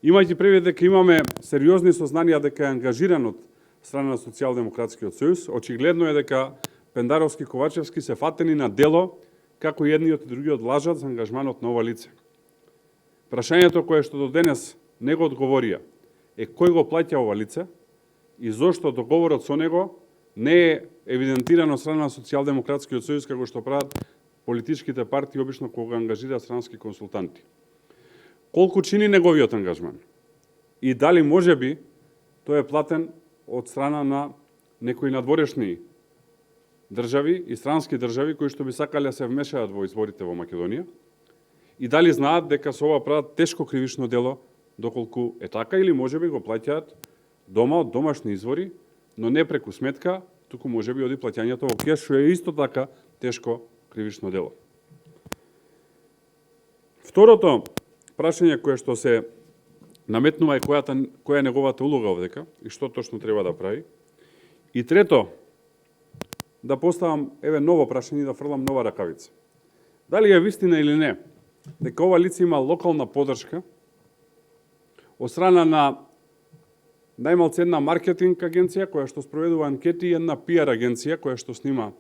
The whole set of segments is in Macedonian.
Имајќи предвид дека имаме сериозни сознанија дека е ангажиран од страна на Социјалдемократскиот сојуз, очигледно е дека Пендаровски и Ковачевски се фатени на дело како и едниот и другиот лажат за ангажманот на ова лице. Прашањето кое што до денес не го одговорија е кој го плаќа ова лице и зошто договорот со него не е евидентирано од страна на Социјалдемократскиот сојуз како што прават политичките партии обично кога ангажираат странски консултанти. Колку чини неговиот ангажман? И дали можеби тој е платен од страна на некои надворешни држави и странски држави кои што би сакале да се вмешаат во изборите во Македонија? И дали знаат дека со ова прават тешко кривично дело, доколку е така, или можеби го плаќаат дома од домашни извори, но не преку сметка, туку можеби оди плаќањето во кеш, што е исто така тешко кривично дело. Второто прашање кое што се наметнува е која е неговата улога овдека и што точно треба да прави. И трето, да поставам ново прашање и да фрлам нова ракавица. Дали е вистина или не дека ова лице има локална поддршка од страна на најмалку една маркетинг агенција која што спроведува анкети и една пиар агенција која што снима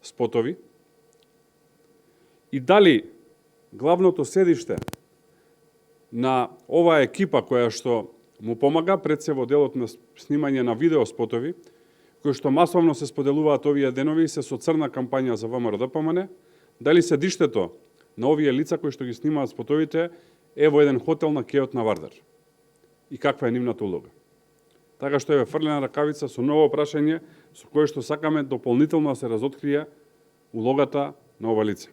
спотови? И дали главното седиште на оваа екипа која што му помага пред се во делот на снимање на видео спотови, кои што масовно се споделуваат овие денови и се со црна кампања за ВМРО-ДПМН, дали седиштето на овие лица кои што ги снимаат спотовите е во еден хотел на кеот на Вардар? И каква е нивната улога? Така што е фрлена ракавица со ново прашање со кое што сакаме дополнително да се разоткрие улогата на ова лице.